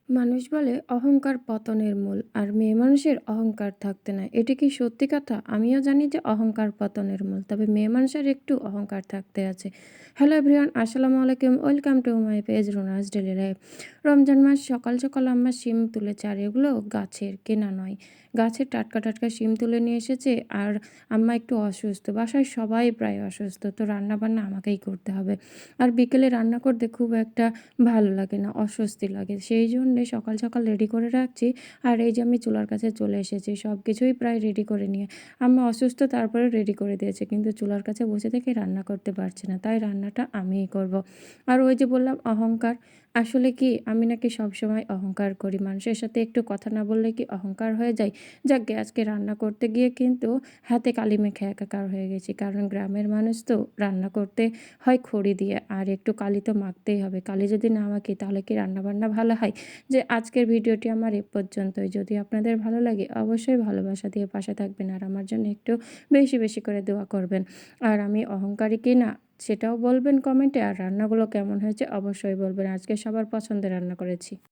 মানুষ বলে অহংকার পতনের মূল আর মেয়ে মানুষের অহংকার থাকতে নাই। এটা কি সত্যি কথা? আমিও জানি যে অহংকার পতনের মূল, তবে মেয়ে মানুষের একটু অহংকার থাকতে আছে। হ্যালো এভরিওয়ান, আসসালামু আলাইকুম, welcome to my page Rona's daily life. Ramzan মাস সকাল সকাল আম্মা শিম তুলেছে, আর এগুলো গাছের, কেনা নয়। গাছের টাটকা টাটকা শিম তুলে নিয়ে এসেছে। আর আম্মা একটু অসুস্থ, বাসায় সবাই প্রায় অসুস্থ, তো রান্না বান্না আমাকেই করতে হবে। আর বিকেলে রান্না করতে খুব একটা ভালো লাগে না, অস্বস্তি লাগে। সেই জন্যে সকাল সকাল রেডি করে রাখছি। আর এই যে আমি চুলার কাছে চলে এসেছি, সব কিছুই প্রায় রেডি করে নিয়ে। আম্মা অসুস্থ, তারপরে রেডি করে দিয়েছে, কিন্তু চুলার কাছে বসে থেকে রান্না করতে পারছে না, তাই রান্নাটা আমিই করব। আর ওই যে বললাম অহংকার, আসলে কি আমি নাকি সবসময় অহংকার করি? মানুষের সাথে একটু কথা না বললে কি অহংকার হয়ে যায়? যাকগে, আজকে রান্না করতে গিয়ে কিন্তু হাতে কালি মেখে একাকার হয়ে গেছি, কারণ গ্রামের মানুষ তো রান্না করতে হয় খড়ি দিয়ে, আর একটু কালি তো মাখতেই হবে। কালি যদি না মাখি তাহলে কি রান্নাবান্না ভালো হয়? যে আজকের ভিডিওটি আমার এ পর্যন্তই। যদি আপনাদের ভালো লাগে অবশ্যই ভালোবাসা দিয়ে পাশে থাকবেন, আর আমার জন্য একটু বেশি বেশি করে দোয়া করবেন। আর আমি অহংকারী কি না সেটাও বলবেন কমেন্টে, আর রান্নাগুলো কেমন হয়েছে অবশ্যই বলবেন। আজকে সবার পছন্দের রান্না করেছি।